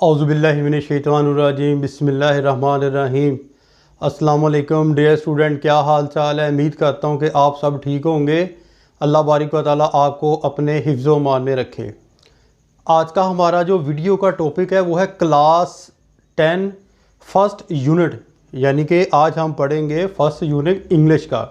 औज़ुबिल्लाहिमिनश्शैतानिर्रजीम बिस्मिल्लाहिर्रहमानिर्रहीम। अस्सलाम वालेकुम डियर स्टूडेंट, क्या हाल चाल है। उम्मीद करता हूँ कि आप सब ठीक होंगे। अल्लाह बारिक व तआला आपको अपने हिफ्ज़ व मान में रखे। आज का हमारा जो वीडियो का टॉपिक है वो है क्लास 10 फर्स्ट यूनिट, यानी कि आज हम पढ़ेंगे फर्स्ट यूनिट इंग्लिश का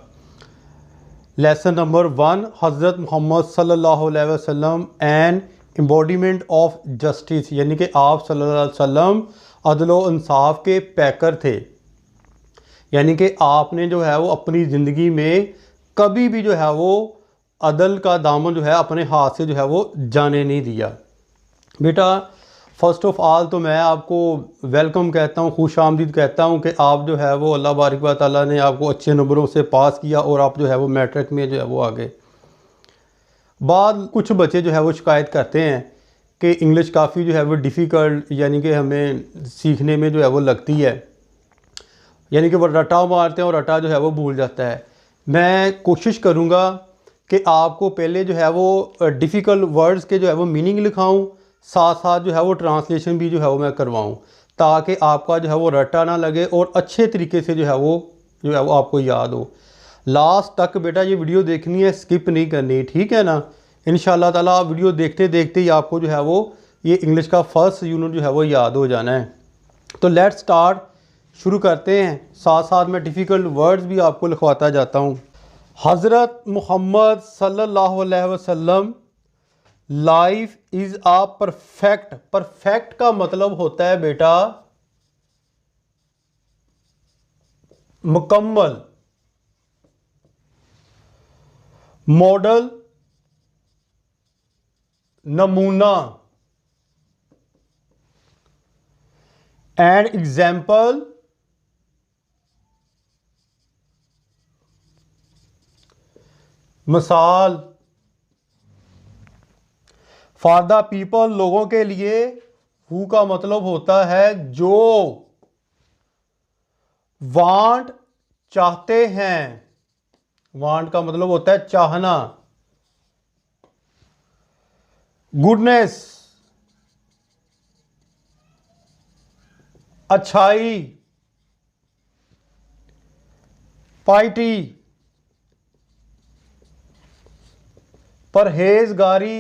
लेसन नंबर 1 हज़रत मोहम्मद सल्लल्लाहु अलैहि वसल्लम एंड एम्बॉडीमेंट ऑफ जस्टिस, यानी कि आप सल्लल्लाहु अलैहि वसल्लम अदल व इंसाफ के पैकर थे। यानी कि आपने जो है वो अपनी ज़िंदगी में कभी भी जो है वो अदल का दामन जो है अपने हाथ से जो है वो जाने नहीं दिया। बेटा फ़र्स्ट ऑफ़ ऑल तो मैं आपको वेलकम कहता हूँ, खुश आमदीद कहता हूँ कि आप जो है वो अल्लाह बारिक व तआला ने आपको अच्छे नंबरों से पास किया और आप जो है वो मैट्रिक में जो है वो आ गए। बाद कुछ बच्चे जो है वो शिकायत करते हैं कि इंग्लिश काफ़ी जो है वो डिफ़िकल्ट, यानी कि हमें सीखने में जो है वो लगती है, यानी कि वो रटा मारते हैं और रटा जो है वो भूल जाता है। मैं कोशिश करूँगा कि आपको पहले जो है वो डिफ़िकल्ट वर्ड्स के जो है वो मीनिंग लिखाऊं, साथ साथ जो है वो ट्रांसलेशन भी जो है वो मैं करवाऊं, ताकि आपका जो है वो रटा ना लगे और अच्छे तरीके से जो है वो आपको याद हो। लास्ट तक बेटा ये वीडियो देखनी है, स्किप नहीं करनी, ठीक है ना। इंशाल्लाह ताला आप वीडियो देखते देखते ही आपको जो है वो ये इंग्लिश का फर्स्ट यूनिट जो है वो याद हो जाना है। तो लेट्स स्टार्ट, शुरू करते हैं। साथ साथ मैं डिफ़िकल्ट वर्ड्स भी आपको लिखवाता जाता हूँ। हज़रत मोहम्मद सल्लल्लाहु अलैहि वसल्लम life is a perfect. Perfect का मतलब होता है बेटा मुकम्मल, मॉडल, नमूना, एंड एग्जाम्पल, मिसाल। फॉर द पीपल, लोगों के लिए। हु का मतलब होता है जो। वांट, चाहते हैं। वांट का मतलब होता है चाहना। गुडनेस, अच्छाई। पाइटी, परहेजगारी।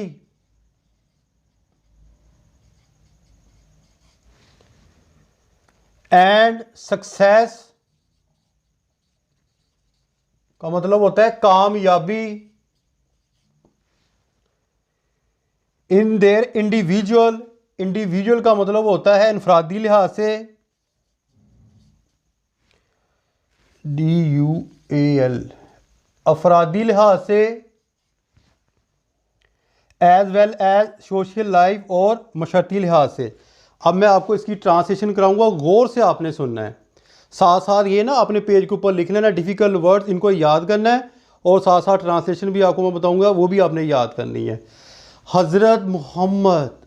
एंड सक्सेस का मतलब होता है कामयाबी। इन देयर इंडिविजुअल, इंडिविजुअल का मतलब होता है इनफरादी लिहाज से। DUAL, अफरादी लिहाज से। As well as social life, और मशर्ती लिहाज से। अब मैं आपको इसकी ट्रांसलेशन कराऊंगा, गौर से आपने सुनना है। साथ साथ ये ना अपने पेज के ऊपर लिख लेना डिफ़िकल्ट वर्ड्स, इनको याद करना है, और साथ साथ ट्रांसलेशन भी आपको मैं बताऊंगा, वो भी आपने याद करनी है। हज़रत मोहम्मद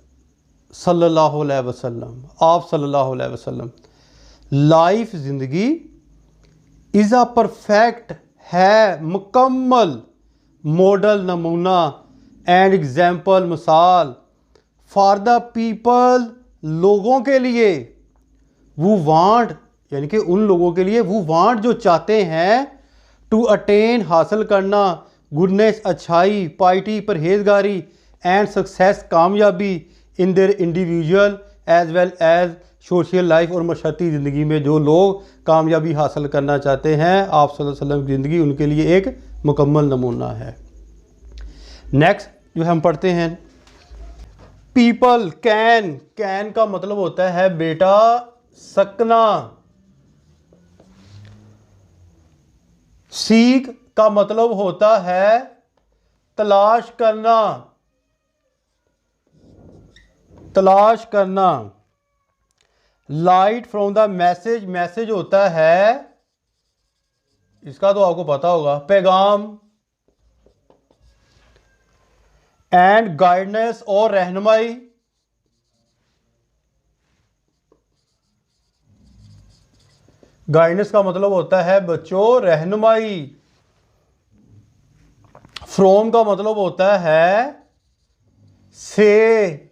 सल्लल्लाहु अलैहि वसल्लम, आप सल्लल्लाहु अलैहि वसल्लम। लाइफ, ज़िंदगी। इज़ अ परफेक्ट, है मुकम्मल। मॉडल, नमूना। एंड एग्जाम्पल, मिसाल। फॉर द पीपल, लोगों के लिए। वो वांट, यानी कि उन लोगों के लिए। वो वांट, जो चाहते हैं। टू अटेन, हासिल करना। गुडनेस, अच्छाई। पाइटी, परहेजगारी। एंड सक्सेस, कामयाबी। In their individual as well as social life, और मशर्ती ज़िंदगी में जो लोग कामयाबी हासिल करना चाहते हैं, आप सल्लल्लाहु अलैहि वसल्लम की ज़िंदगी उनके लिए एक मुकम्मल नमूना है। नेक्स्ट जो हम पढ़ते हैं, पीपल। कैन, कैन का मतलब होता है बेटा सकना। सीक का मतलब होता है तलाश करना, तलाश करना। Light from the message, message होता है, इसका तो आपको पता होगा, पैगाम। एंड गाइडेंस, और रहनुमाई। गाइडेंस का मतलब होता है बच्चों रहनुमाई। फ्रॉम का मतलब होता है से।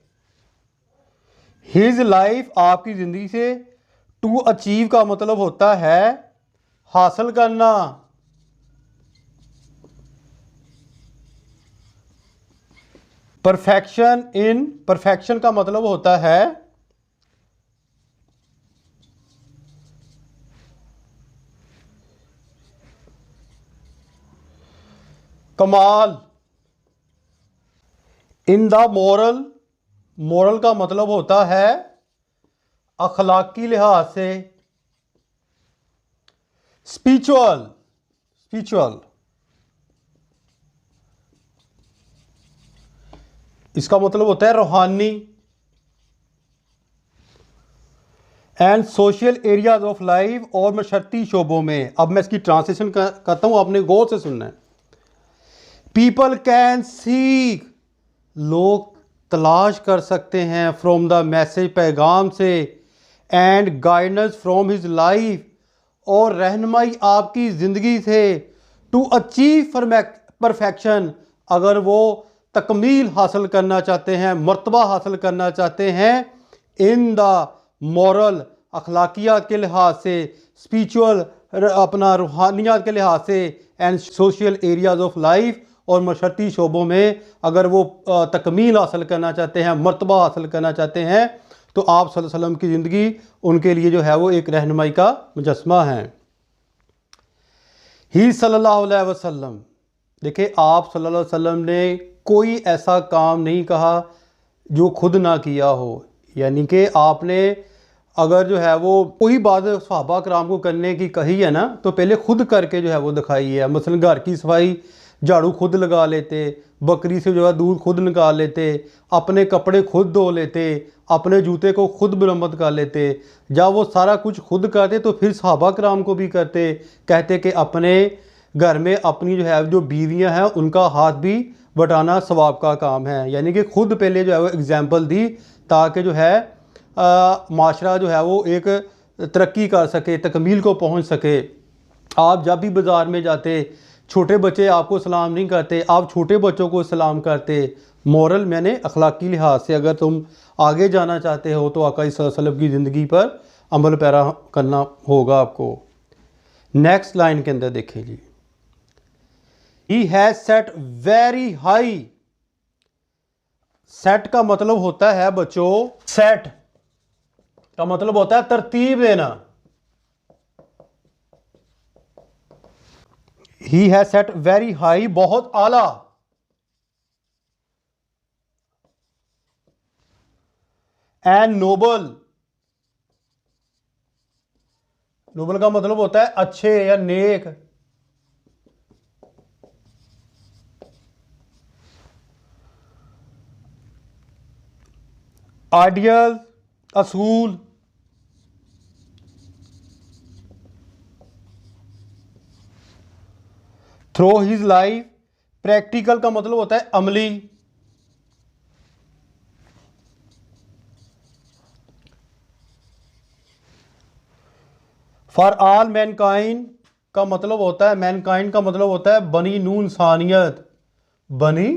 हिज लाइफ आपकी ज़िंदगी से, टू अचीव का मतलब होता है हासिल करना। परफेक्शन इन, परफेक्शन का मतलब होता है कमाल। इन द मोरल, मोरल का मतलब होता है अखलाकी लिहाज से। स्पिरिचुअल, स्पिरिचुअल इसका मतलब होता है रूहानी। And social areas of life, और मशर्ती शोबों में। अब मैं इसकी ट्रांसलेशन करता हूँ, आपने गौर से सुनना है। पीपल कैन सीक, लोग तलाश कर सकते हैं, फ्रॉम द मैसेज, पैगाम से, and guidance from his life, और रहनुमाई आपकी ज़िंदगी से, टू अचीव परफेक्शन, अगर वो तकमील हासिल करना चाहते हैं, मर्तबा हासिल करना चाहते हैं, इन द मॉरल, अखलाकियात के लिहाज से, स्पिरिचुअल अपना रूहानियात के लिहाज से, and social areas of life, और मशर्ती शोबों में अगर वो तकमील हासिल करना चाहते हैं, मर्तबा हासिल करना चाहते हैं, तो आप सल्लल्लाहु अलैहि वसल्लम की ज़िंदगी उनके लिए जो है वो एक रहनुमाई का मुजस्मा है। ही सल्लल्लाहु अलैहि वसल्लम, देखिए आप सल्लल्लाहु अलैहि वसल्लम ने कोई ऐसा काम नहीं कहा जो खुद ना किया हो। यानी कि आपने अगर जो है वो कोई बात सहाबा कराम को करने की कही है ना, तो पहले खुद करके जो है वो दिखाई है। मसलन घर की सफाई झाड़ू खुद लगा लेते, बकरी से जो है दूध खुद निकाल लेते, अपने कपड़े खुद धो लेते, अपने जूते को खुद मरम्मत कर लेते। जब वो सारा कुछ खुद करते तो फिर सहाबा कराम को भी करते, कहते कि अपने घर में अपनी जो है जो बीवियां हैं उनका हाथ भी बटाना सवाब का काम है। यानी कि खुद पहले जो है वो एग्जाम्पल दी, ताकि जो है माशरा जो है वो एक तरक्की कर सके, तकमील को पहुंच सके। आप जब भी बाज़ार में जाते, छोटे बच्चे आपको सलाम नहीं करते, आप छोटे बच्चों को सलाम करते। मॉरल मैंने अखलाकी लिहाज से अगर तुम आगे जाना चाहते हो तो आका सल्लल्लाहु अलैहि वसल्लम की ज़िंदगी पर अमल पैरा करना होगा आपको। नेक्स्ट लाइन के अंदर देखिए जी, he has set very high. Set का मतलब होता है बच्चों, सेट का मतलब होता है तरतीब देना। He has set very high, बहुत आला। एंड नोबल, नोबल का मतलब होता है अच्छे या नेक। आइडियल, असूल। थ्रो हिज लाइफ, प्रैक्टिकल का मतलब होता है अमली। फॉर ऑल मैनकाइंड का मतलब होता है, मैनकाइंड का मतलब होता है बनी नू इंसानियत, बनी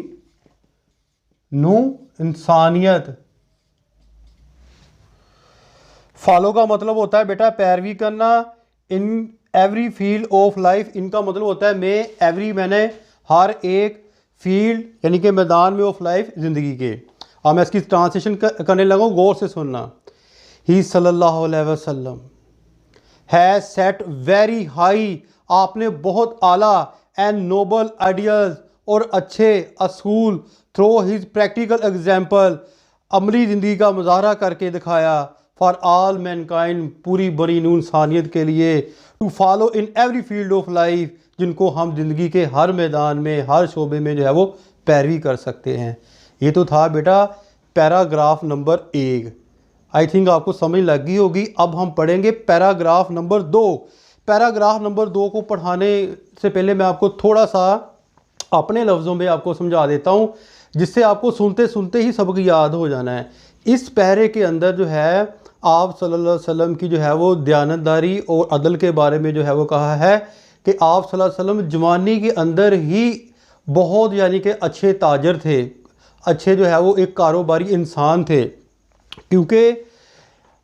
नू इंसानियत। फॉलो का मतलब होता है बेटा पैरवी करना। इन एवरी फील्ड ऑफ लाइफ, इनका मतलब होता है मैं एवरी, मैंने हर एक फील्ड यानी कि मैदान में ऑफ लाइफ ज़िंदगी के। अब मैं इसकी ट्रांसलेशन करने लगा हूँ, गौर से सुनना। ही सल्लल्लाहु अलैहि वसल्लम हैज़ सेट वेरी हाई, आपने बहुत आला, एंड नोबल आइडियाज़, और अच्छे असूल, थ्रो हिज प्रैक्टिकल एग्जाम्पल, अमली ज़िंदगी का मुजाहरा करके दिखाया। फॉर ऑल मैनकाइंड, पूरी बड़ी नून इंसानियत के लिए। To follow in every field of life, जिनको हम ज़िंदगी के हर मैदान में, हर शोबे में जो है वो पैरवी कर सकते हैं। ये तो था बेटा पैराग्राफ नंबर 1। आई थिंक आपको समझ लग गई होगी। अब हम पढ़ेंगे पैराग्राफ नंबर 2। पैराग्राफ नंबर 2 को पढ़ाने से पहले मैं आपको थोड़ा सा अपने लफ्ज़ों में आपको समझा देता हूँ, जिससे आपको सुनते सुनते ही सबक याद हो जाना है। इस पैरे के अंदर जो है आप सल्लल्लाहु अलैहि वसल्लम की जो है वो दयानतदारी और अदल के बारे में जो है वो कहा है कि आप सल्लल्लाहु अलैहि वसल्लम जवानी के अंदर ही बहुत यानी कि अच्छे ताजर थे, अच्छे जो है वो एक कारोबारी इंसान थे। क्योंकि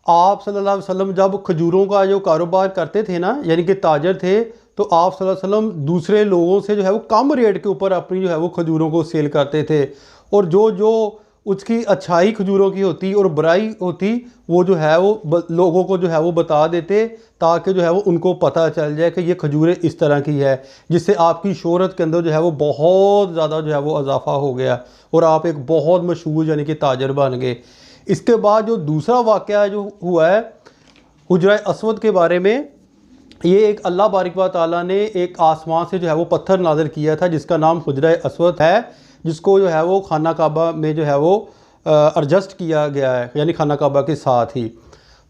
आप सल्लल्लाहु अलैहि वसल्लम जब खजूरों का जो कारोबार करते थे ना, यानी कि ताजर थे, तो आप सल्लल्लाहु अलैहि वसल्लम दूसरे लोगों से जो है वो कम रेट के ऊपर अपनी जो है वो खजूरों को सेल करते थे। और जो जो उसकी अच्छाई खजूरों की होती और बुराई होती वो जो है वो लोगों को जो है वो बता देते, ताकि जो है वो उनको पता चल जाए कि ये खजूरें इस तरह की है, जिससे आपकी शोहरत के अंदर जो है वो बहुत ज़्यादा जो है वो इजाफा हो गया और आप एक बहुत मशहूर यानी कि ताजर बन गए। इसके बाद जो दूसरा वाक़या जो हुआ है हुजरा अस्वद के बारे में, ये एक अल्लाह बारिक व तआला ने एक आसमान से जो है वो पत्थर नाज़िल किया था जिसका नाम हुजरा अस्वद है, जिसको जो है वो खाना काबा में जो है वो एडजस्ट किया गया है, यानी खाना काबा के साथ ही।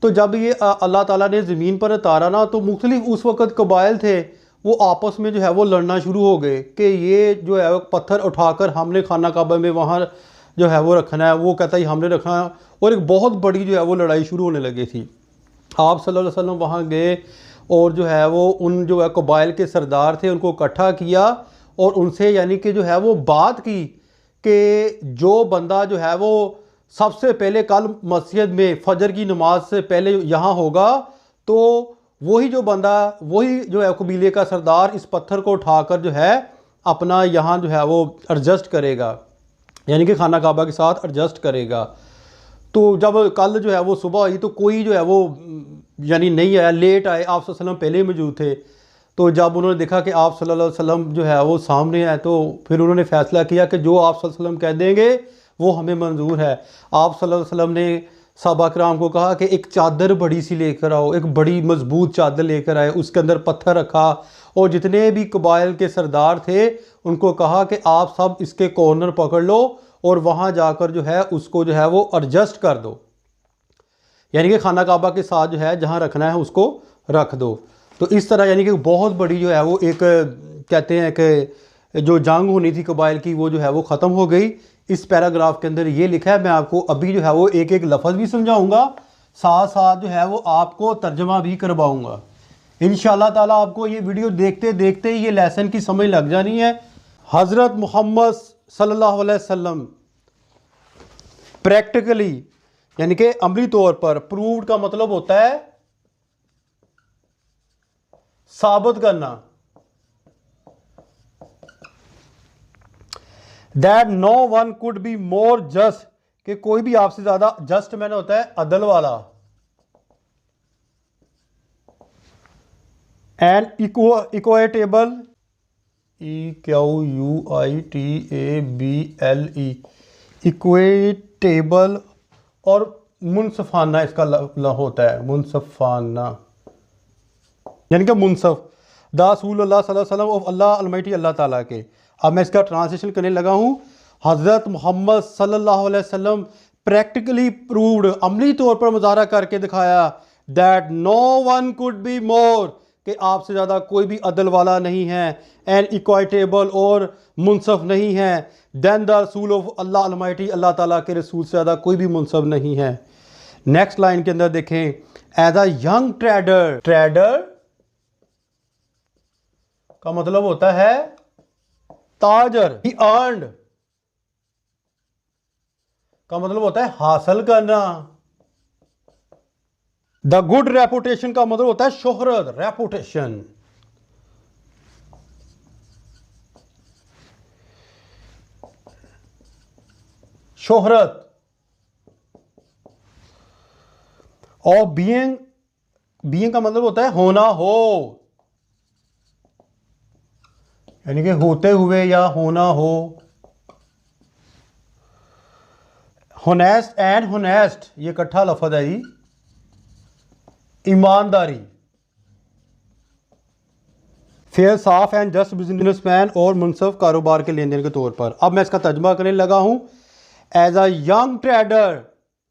तो जब ये अल्लाह ताला ने ज़मीन पर उतारा ना, तो मुख्तलिफ उस वक़्त कबाइल थे वो आपस में जो है वो लड़ना शुरू हो गए कि ये जो है वो पत्थर उठाकर हमने खाना काबा में वहाँ जो है वो रखना है, वो कहता है हमने रखना है, और एक बहुत बड़ी जो है वो लड़ाई शुरू होने लगी थी। आप सल्लल्लाहु अलैहि वसल्लम वहाँ गए और जो है वो उन जो है कबाइल के सरदार थे उनको इकट्ठा किया और उनसे यानी कि जो है वो बात की कि जो बंदा जो है वो सबसे पहले कल मस्जिद में फजर की नमाज से पहले यहाँ होगा, तो वही जो बंदा, वही जो है कबीले का सरदार इस पत्थर को उठाकर जो है अपना यहाँ जो है वो एडजस्ट करेगा, यानी कि खाना काबा के साथ एडजस्ट करेगा। तो जब कल जो है वो सुबह हुई तो कोई जो है वो यानी नहीं आया, लेट आए, आप सल्लल्लाहु अलैहि वसल्लम पहले मौजूद थे। तो जब उन्होंने देखा कि आप सल्लल्लाहु अलैहि वसल्लम जो है वो सामने आए, तो फिर उन्होंने फ़ैसला किया कि जो आप सल्लल्लाहु अलैहि वसल्लम कह देंगे वो हमें मंजूर है। आप सल्लल्लाहु अलैहि वसल्लम ने सहाबा कराम को कहा कि एक चादर बड़ी सी लेकर आओ, एक बड़ी मजबूत चादर लेकर आए, उसके अंदर पत्थर रखा और जितने भी कबाइल के सरदार थे उनको कहा कि आप सब इसके कॉर्नर पकड़ लो और वहाँ जाकर जो है उसको जो है वो एडजस्ट कर दो, यानी कि खाना काबा के साथ जो है जहाँ रखना है उसको रख दो। तो इस तरह यानी कि बहुत बड़ी जो है वो एक कहते हैं कि जो जंग होनी थी कबाइल की वो जो है वो ख़त्म हो गई। इस पैराग्राफ के अंदर ये लिखा है, मैं आपको अभी जो है वो एक एक लफ्ज़ भी समझाऊंगा, साथ साथ जो है वो आपको तर्जमा भी करवाऊंगा। इंशाअल्लाह ताला आपको ये वीडियो देखते देखते ये लेसन की समझ लग जानी है। हज़रत मोहम्मद सल्लल्लाहु अलैहि वसल्लम प्रैक्टिकली यानी कि अमली तौर पर, प्रूव्ड का मतलब होता है साबित करना, that no one could be more just, कि कोई भी आपसे ज्यादा जस्ट मैंने होता है अदल वाला, एंड इक्वेटेबल, EQUITABLE, इक्वेटेबल, और मुनसफाना इसका होता है, मुनसफाना यानी कि मुनसफ, द रसूलुल्लाह सल्लल्लाहु अलैहि वसल्लम ऑफ अल्लाह अलमाइटी, अल्लाह ताला के। अब मैं इसका ट्रांसलेशन करने लगा हूँ। हज़रत मोहम्मद सल्लल्लाहु अलैहि वसल्लम प्रैक्टिकली प्रूव्ड, अमली तौर पर मुजाहरा करके दिखाया, that no one could be more, कि आपसे ज़्यादा कोई भी अदल वाला नहीं है, एंड इक्वाइटेबल, और मुनसफ नहीं है, दैन द रसूल ऑफ अल्लाह अलमाइटी, अल्लाह ताला के रसूल से ज़्यादा कोई भी मुनसफ नहीं है। नेक्स्ट लाइन के अंदर देखें, as a young trader, trader का मतलब होता है ताजर, ही अर्नड का मतलब होता है हासिल करना, द गुड रेपुटेशन का मतलब होता है शोहरत, रेपुटेशन। शोहरत, और बीइंग का मतलब होता है होना, हो, यानी कि होते हुए या होना हो। होनेस्ट एंड होनेस्ट ये इकट्ठा लफ्ज़ है जी, ईमानदारी। फेयर, साफ एंड जस्ट बिजनेसमैन, और मुनसफ कारोबार के लेन देन के तौर पर। अब मैं इसका तर्जमा करने लगा हूं। एज अ यंग ट्रेडर,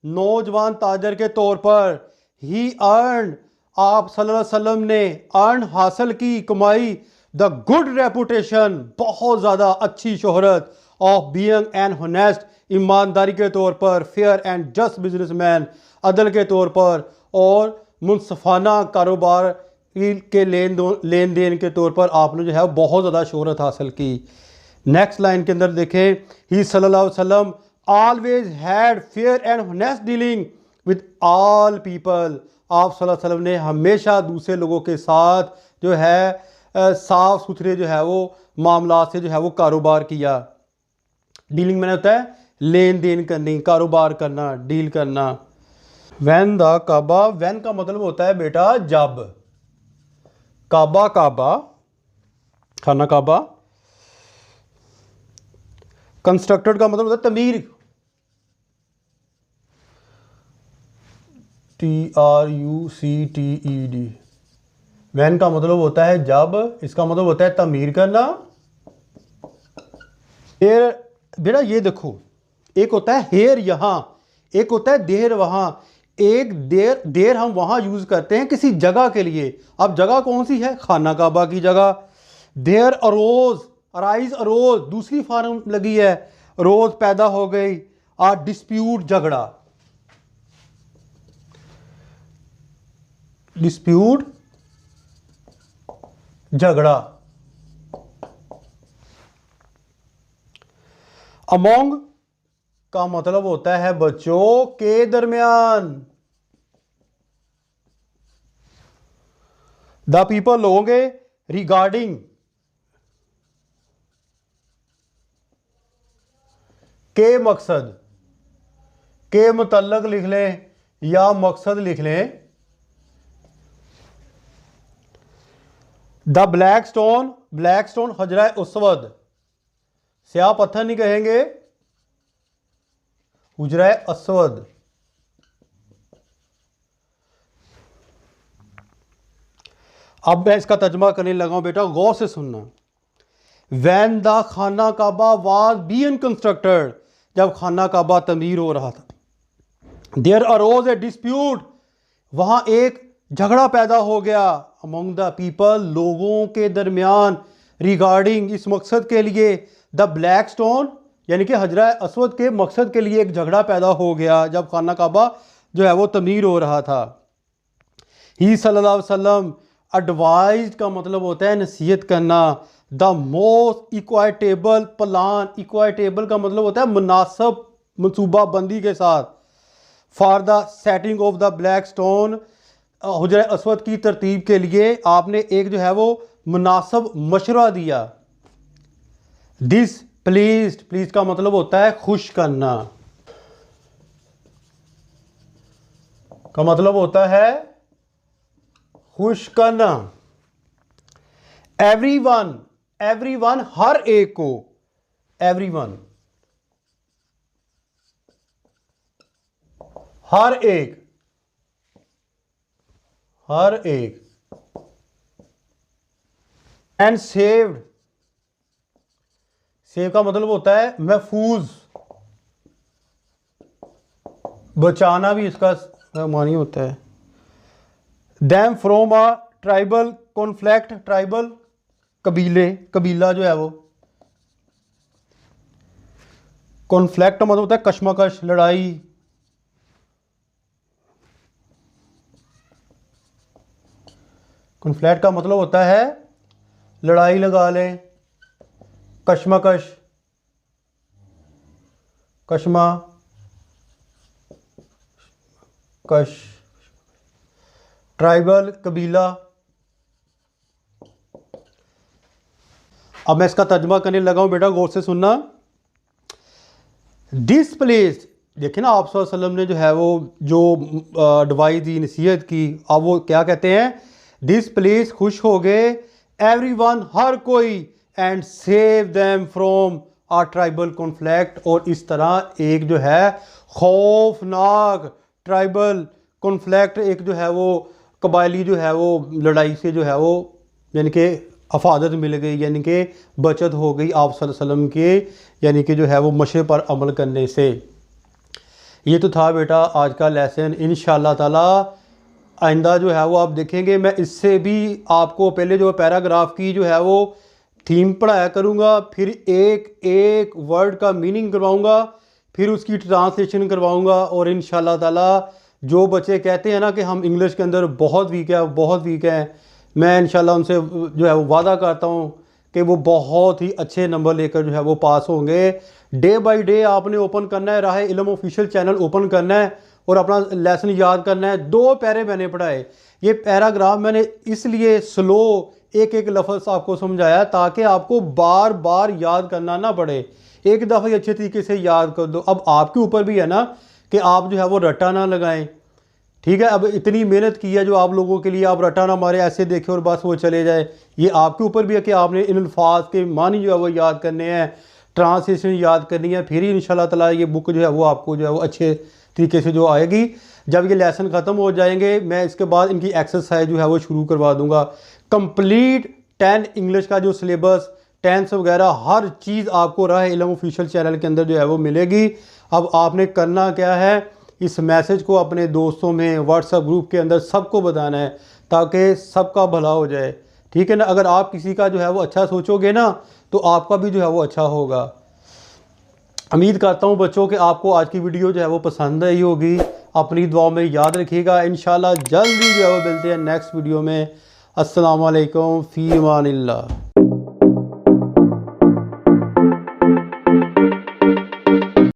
नौजवान ताजर के तौर पर, ही अर्न, आप सल्लल्लाहु अलैहि वसल्लम ने अर्न हासिल की, कमाई, द गुड रेपुटेशन, बहुत ज़्यादा अच्छी शोहरत, ऑफ बीइंग एन होनेस्ट, ईमानदारी के तौर पर, फेयर एंड जस्ट बिजनेसमैन, अदल के तौर पर, और मुनसफाना कारोबार के लेन देन के तौर पर आपने जो है बहुत ज़्यादा शोहरत हासिल की। नेक्स्ट लाइन के अंदर देखें, ही सल्लल्लाहु अलैहि वसल्लम always had fair and honest dealing with all people. आप सल्लल्लाहु अलैहि वसल्लम ने हमेशा दूसरे लोगों के साथ जो है साफ़ सुथरे जो है वो मामलात से जो है वो कारोबार किया। डीलिंग में होता है लेन देन करनी, कारोबार करना, डील करना। वैन द काबा, वैन का मतलब होता है बेटा जब। काबा, काबा खाना काबा। कंस्ट्रक्टेड का मतलब होता है तमीर, TRUCTED। वैन का मतलब होता है जब, इसका मतलब होता है तमीर करना। फिर बेटा ये देखो, एक होता है हेयर यहाँ, एक होता है देर वहाँ। एक देर, देर हम वहाँ यूज़ करते हैं किसी जगह के लिए। अब जगह कौन सी है? खाना काबा की जगह। देर अरोज, अराइज अरोज, दूसरी फार्म लगी है, रोज पैदा हो गई। डिस्प्यूट, झगड़ा, डिस्प्यूट झगड़ा। अमोंग का मतलब होता है बच्चों के दरमियान। द पीपल, लोगों के। रिगार्डिंग, के मकसद, के मुतल्लक लिख लें या मकसद लिख लें। The black stone, black stone हजरा अस्वद, स्याह पत्थर नहीं कहेंगे, हुजरा अस्वद। अब मैं इसका तर्जमा करने लगा हूं बेटा, गौर से सुनना। वैन द खाना काबा वाज बीन कंस्ट्रक्टेड, जब खाना काबा तमीर हो रहा था। देयर अरोज ए डिस्प्यूट, वहां एक झगड़ा पैदा हो गया। अमंग द पीपल, लोगों के दरमियान। रिगार्डिंग, इस मकसद के लिए। द ब्लैक स्टोन, यानी कि हजरा अस्वद के मकसद के लिए एक झगड़ा पैदा हो गया जब खाना काबा जो है वो तमीर हो रहा था। ही सल्लल्लाहु अलैहि वसल्लम एडवाइज का मतलब होता है नसीहत करना। The most equitable plan, equitable का मतलब होता है मुनासिब मनसूबाबंदी के साथ। For the setting of the black stone, हुजरा अस्वद की तरतीब के लिए आपने एक जो है वो मुनासिब मशवरा दिया। दिस प्लीज्ड, प्लीज का मतलब होता है खुश करना, का मतलब होता है खुश करना। एवरीवन, एवरीवन हर एक को, एवरीवन हर एक, हर एक। एंड सेव्ड, सेव का मतलब होता है महफूज, बचाना भी इसका मानी होता है। Them from a tribal conflict, tribal कबीले, कबीला जो है वो। कॉन्फ्लिक्ट मतलब होता है कशमकश, लड़ाई। कॉन्फ्लिक्ट का मतलब होता है लड़ाई लगा लें, कशमकश, कशमा कश। ट्राइबल कबीला। अब मैं इसका तर्जमा करने लगा हूं बेटा, गौर से सुनना। दिस प्लेस, देखिए ना आप सल्लल्लाहु अलैहि वसल्लम ने जो है वो जो एडवाइस दी, नसीहत की। अब वो क्या कहते हैं? दिस प्लेस, खुश हो गए। एवरीवन, हर कोई। And save them from a tribal conflict, और इस तरह एक जो है खौफनाक ट्राइबल कॉन्फ्लिक्ट, एक जो है वो कबायली जो है वो लड़ाई से जो है वो यानी कि अफादत मिल गई, यानी कि बचत हो गई आप सल्लल्लाहु अलैहि वसल्लम के यानी कि जो है वो मशरे पर अमल करने से। ये तो था बेटा आज का लेसन। इंशाअल्लाह ताला आइंदा जो है वो आप देखेंगे, मैं इससे भी आपको पहले जो पैराग्राफ की जो है वो थीम पढ़ाया करूँगा, फिर एक एक वर्ड का मीनिंग करवाऊँगा, फिर उसकी ट्रांसलेशन करवाऊँगा। और इंशाअल्लाह ताला जो बच्चे कहते हैं ना कि हम इंग्लिश के अंदर बहुत वीक है, बहुत वीक हैं, मैं इंशाल्लाह उनसे जो है वो वादा करता हूँ कि वो बहुत ही अच्छे नंबर लेकर जो है वो पास होंगे। डे बाय डे आपने ओपन करना है, राह इल्म ऑफिशियल चैनल ओपन करना है, और अपना लेसन याद करना है। 2 पैरे मैंने पढ़ाए, ये पैराग्राफ मैंने इसलिए स्लो एक एक लफ्ज़ आपको समझाया ताकि आपको बार बार याद करना ना पड़े, एक दफ़ा ही अच्छे तरीके से याद कर दो। अब आपके ऊपर भी है ना कि आप जो है वो रट्टा ना लगाएं, ठीक है। अब इतनी मेहनत की है जो आप लोगों के लिए, आप रट्टा ना मारे, ऐसे देखें और बस वो चले जाए। ये आपके ऊपर भी है कि आपने इन अल्फाज के मानी जो है वो याद करने हैं, ट्रांसलेशन याद करनी है, फिर ही इंशाल्लाह ताला ये बुक जो है वो आपको जो है वो अच्छे तरीके से जो आएगी। जब ये लेसन ख़त्म हो जाएंगे मैं इसके बाद इनकी एक्सरसाइज जो है वो शुरू करवा दूँगा। कंप्लीट 10 इंग्लिश का जो सिलेबस, टेंस वगैरह हर चीज़ आपको राह इल्म ऑफिशियल चैनल के अंदर जो है वो मिलेगी। अब आपने करना क्या है, इस मैसेज को अपने दोस्तों में, व्हाट्सएप ग्रुप के अंदर सबको बताना है ताकि सबका भला हो जाए, ठीक है ना। अगर आप किसी का जो है वो अच्छा सोचोगे ना तो आपका भी जो है वो अच्छा होगा। उम्मीद करता हूँ बच्चों कि आपको आज की वीडियो जो है वो पसंद आई होगी। अपनी दुआ में याद रखिएगा। इंशाल्लाह जल्दी जो है वो मिलते हैं नेक्स्ट वीडियो में। अस्सलाम वालेकुम फ़ी अमानिल्लाह।